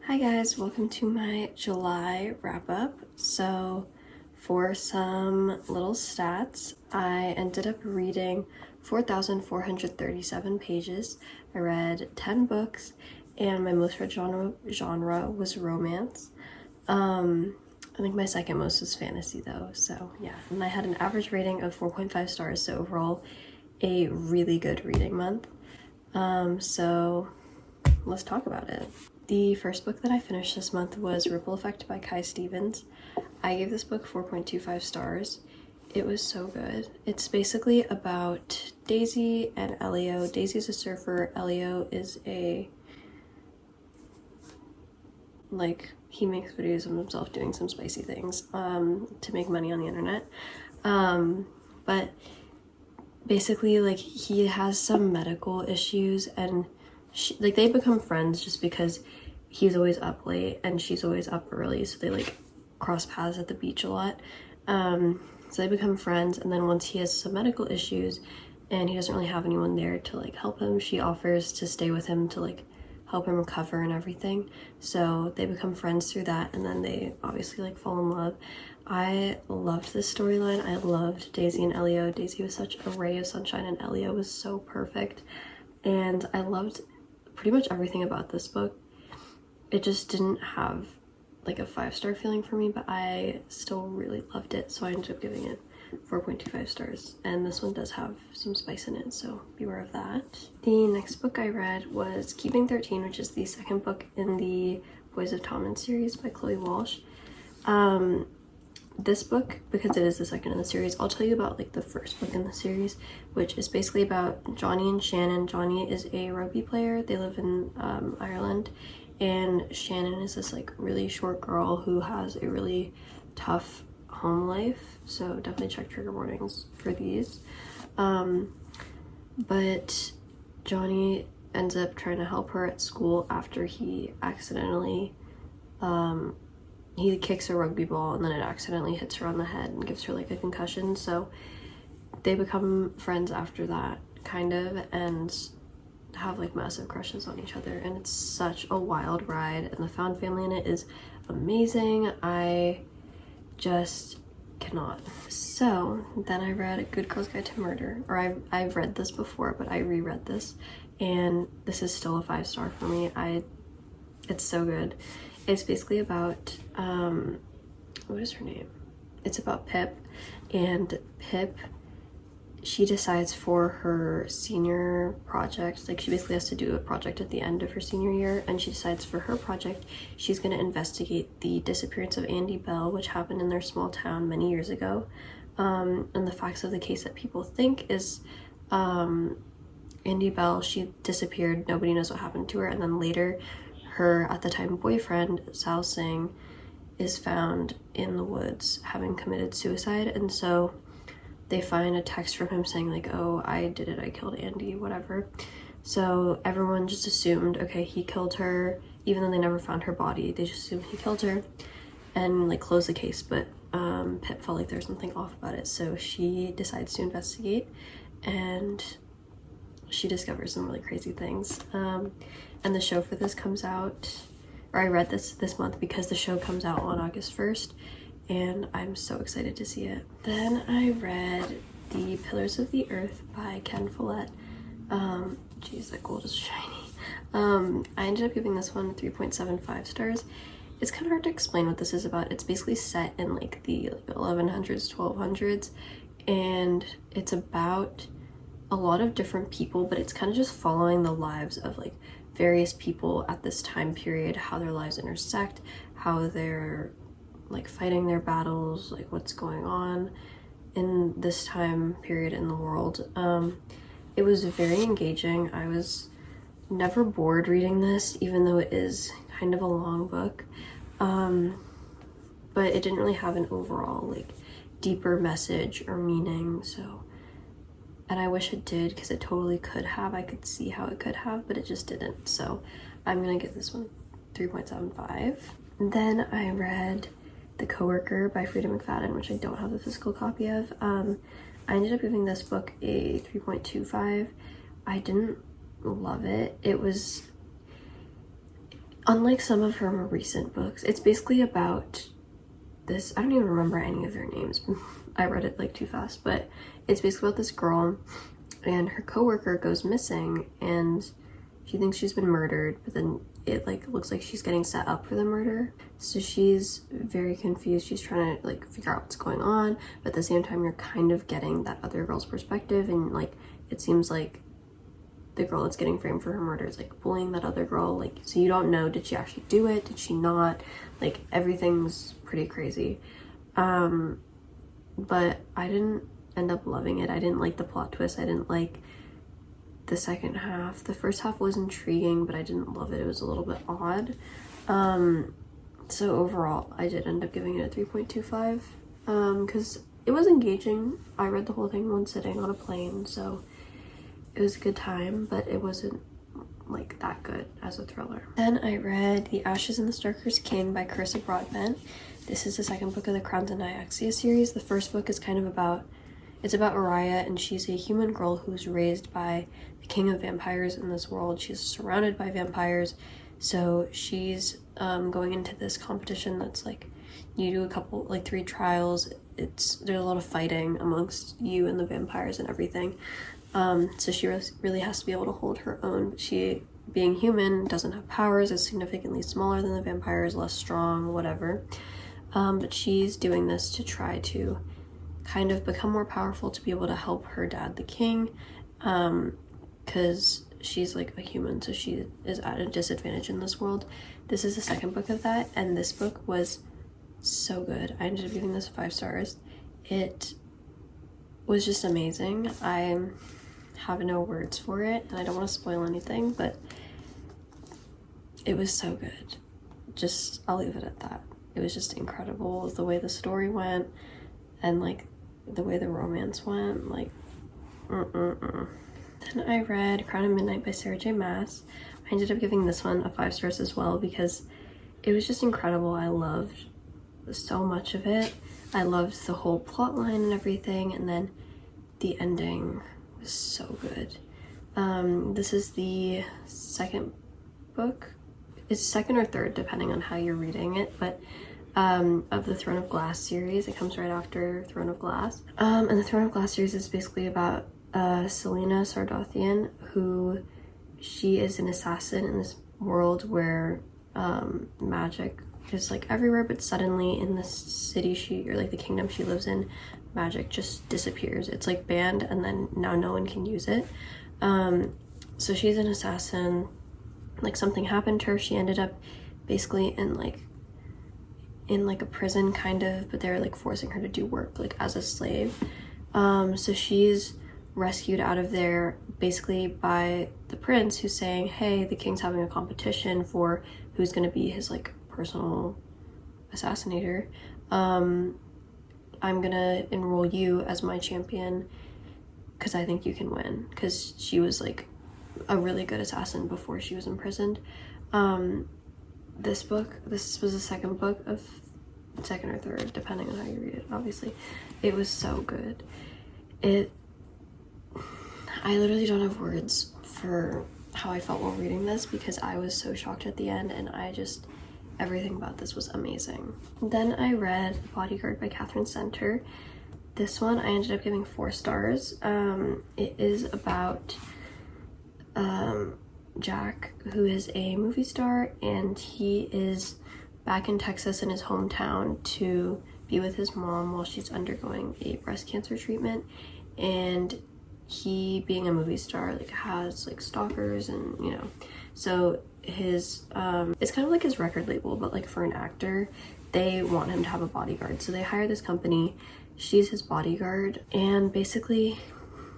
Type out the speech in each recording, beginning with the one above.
Hi guys, welcome to my July wrap-up. So for some little stats, I ended up reading 4,437 pages. I read 10 books and my most read genre was romance. I think my second most was fantasy though, so yeah. And I had an average rating of 4.5 stars, so overall a really good reading month. So let's talk about it. The first book that I finished this month was Ripple Effect by Kai Stevens. I gave this book 4.25 stars. It was so good. It's basically about Daisy and Elio. Daisy's a surfer, Elio is he makes videos of himself doing some spicy things to make money on the internet. But basically, he has some medical issues and they become friends just because he's always up late and she's always up early, so they cross paths at the beach a lot. So they become friends, and then once he has some medical issues and he doesn't really have anyone there to help him, she offers to stay with him to help him recover and everything. So they become friends through that, and then they obviously fall in love. I loved this storyline. I loved Daisy and Elio. Daisy was such a ray of sunshine and Elio was so perfect, and I loved pretty much everything about this book. It just didn't have a 5-star feeling for me, but I still really loved it, so I ended up giving it 4.25 stars. And this one does have some spice in it, so beware of that. The next book I read was Keeping 13, which is the second book in the Boys of Tommen series by Chloe Walsh. This book, because it is the second in the series, I'll tell you about the first book in the series, which is basically about Johnny and Shannon. Johnny is a rugby player. They live in Ireland, and Shannon is this really short girl who has a really tough home life, so definitely check trigger warnings for these. But Johnny ends up trying to help her at school after he accidentally he kicks a rugby ball and then it accidentally hits her on the head and gives her a concussion. So they become friends after that, kind of, and have massive crushes on each other, and it's such a wild ride, and the found family in it is amazing. I just cannot. So then I read A Good Girl's Guide to Murder, or I've read this before, but I reread this, and this is still a 5-star for me. It's so good. It's basically about what is her name? It's about Pip, and Pip, she decides for her senior project, she basically has to do a project at the end of her senior year, and she decides for her project she's going to investigate the disappearance of Andy Bell, which happened in their small town many years ago. And the facts of the case that people think is Andy Bell, she disappeared, nobody knows what happened to her, and then later her at the time boyfriend, Sal Singh, is found in the woods having committed suicide. And so they find a text from him saying oh, I did it, I killed Andy, whatever. So everyone just assumed, okay, he killed her, even though they never found her body. They just assumed he killed her and closed the case. But Pip felt there's something off about it, so she decides to investigate, and she discovers some really crazy things. And the show for this comes out, or I read this month because the show comes out on August 1st, and I'm so excited to see it. Then I read The Pillars of the Earth by Ken Follett. Geez, that gold is shiny. I ended up giving this one 3.75 stars. It's kind of hard to explain what this is about. It's basically set in the 1100s, 1200s, and it's about a lot of different people, but it's kind of just following the lives of various people at this time period, how their lives intersect, how they're fighting their battles, what's going on in this time period in the world. It was very engaging. I was never bored reading this, even though it is kind of a long book, but it didn't really have an overall deeper message or meaning. So, and I wish it did, because it totally could have. I could see how it could have, but it just didn't. So I'm gonna give this one 3.75. Then I read The Coworker by Frida McFadden, which I don't have a physical copy of. I ended up giving this book a 3.25. I didn't love it. It was unlike some of her more recent books, it's basically about this, I don't even remember any of their names. I read it like too fast, but it's basically about this girl and her coworker goes missing and she thinks she's been murdered, but then it like looks like she's getting set up for the murder. So she's very confused. She's trying to like figure out what's going on, but at the same time you're kind of getting that other girl's perspective, and like it seems like the girl that's getting framed for her murder is like bullying that other girl, like, so you don't know, did she actually do it, did she not, like everything's pretty crazy. But I didn't end up loving it. I didn't like the plot twist. I didn't like the second half. The first half was intriguing, but I didn't love it. It was a little bit odd. So overall I did end up giving it a 3.25 because it was engaging. I read the whole thing in one sitting on a plane, so it was a good time, but it wasn't like that good as a thriller. Then I read The Ashes and the Stalker's King by Carissa Broadbent. This is the second book of the Crown and Nyaxia series. The first book is kind of about, it's about Araya, and she's a human girl who's raised by the king of vampires in this world. She's surrounded by vampires, so she's going into this competition that's like, you do a couple, like 3 trials. There's a lot of fighting amongst you and the vampires and everything. So she really has to be able to hold her own. She, being human, doesn't have powers, is significantly smaller than the vampires, less strong, whatever. But she's doing this to try to kind of become more powerful to be able to help her dad, the king, because she's like a human, so she is at a disadvantage in this world. This is the second book of that, and this book was so good. I ended up giving this 5 stars. It was just amazing. I have no words for it, and I don't want to spoil anything, but it was so good. Just, I'll leave it at that. It was just incredible the way the story went and like the way the romance went, like Then I read Crown of Midnight by Sarah J Maas. I ended up giving this one a 5 stars as well because it was just incredible. I loved so much of it. I loved the whole plot line and everything, and then the ending was so good. This is the second book. It's second or third depending on how you're reading it, but of the Throne of Glass series. It comes right after Throne of Glass. And the Throne of Glass series is basically about Selena Sardothian, who she is an assassin in this world where magic is like everywhere, but suddenly in the city or like the kingdom she lives in, magic just disappears. It's like banned, and then now no one can use it. So she's an assassin. Like something happened to her. She ended up basically in like a prison kind of, but they're like forcing her to do work like as a slave. So she's rescued out of there basically by the prince, who's saying, hey, the king's having a competition for who's going to be his like personal assassinator. I'm gonna enroll you as my champion because I think you can win, because she was like a really good assassin before she was imprisoned. This was the second book of second or third depending on how you read it, obviously. It was so good. I literally don't have words for how I felt while reading this because I was so shocked at the end, and everything about this was amazing. Then I read The Bodyguard by Catherine Center. This one I ended up giving 4 stars. It is about Jack, who is a movie star, and he is back in Texas in his hometown to be with his mom while she's undergoing a breast cancer treatment. And he, being a movie star, like has like stalkers, and you know, so his it's kind of like his record label, but like for an actor, they want him to have a bodyguard, so they hire this company. She's his bodyguard, and basically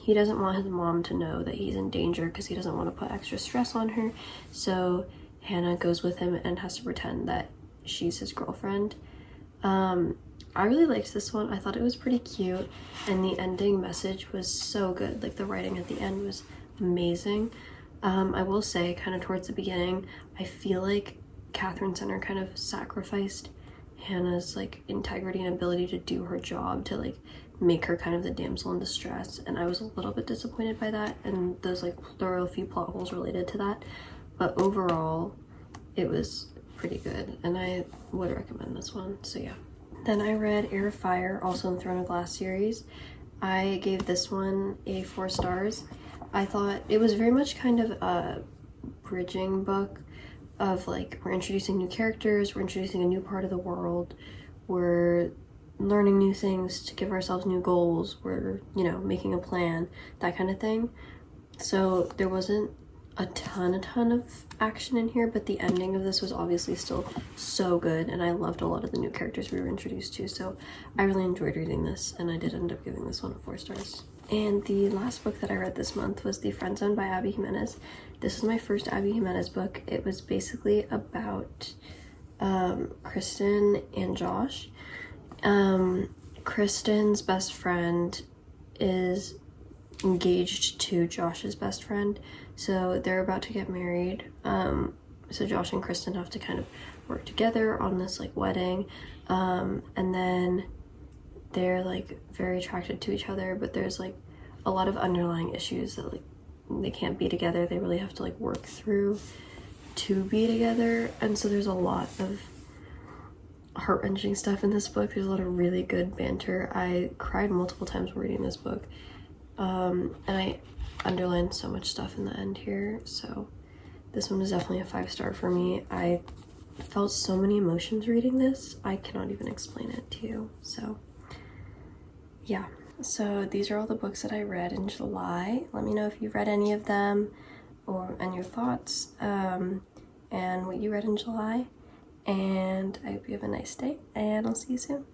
he doesn't want his mom to know that he's in danger because he doesn't want to put extra stress on her. So Hannah goes with him and has to pretend that she's his girlfriend. I really liked this one. I thought it was pretty cute, and the ending message was so good. Like the writing at the end was amazing. I will say, kind of towards the beginning, I feel like Catherine Center kind of sacrificed Hannah's like integrity and ability to do her job to like make her kind of the damsel in distress, and I was a little bit disappointed by that, and there were a few plot holes related to that, but overall it was pretty good, and I would recommend this one, so yeah. Then I read Air of Fire, also in the Throne of Glass series. I gave this one a 4 stars. I thought it was very much kind of a bridging book of like, we're introducing new characters, we're introducing a new part of the world, we're learning new things to give ourselves new goals, we're, you know, making a plan, that kind of thing. So there wasn't a ton of action in here, but the ending of this was obviously still so good, and I loved a lot of the new characters we were introduced to, so I really enjoyed reading this, and I did end up giving this one a 4 stars. And the last book that I read this month was The Friend Zone by Abby Jimenez. This is my first Abby Jimenez book. It was basically about Kristen and Josh. Kristen's best friend is engaged to Josh's best friend, so they're about to get married. So Josh and Kristen have to kind of work together on this like wedding, and then they're like very attracted to each other, but there's like a lot of underlying issues that like they can't be together. They really have to like work through to be together, and so there's a lot of heart-wrenching stuff in this book. There's a lot of really good banter. I cried multiple times reading this book, and I underlined so much stuff in the end here, so this one was definitely a 5-star for me. I felt so many emotions reading this. I cannot even explain it to you. So yeah, so these are all the books that I read in July. Let me know if you've read any of them and your thoughts, and what you read in July. And I hope you have a nice day, and I'll see you soon.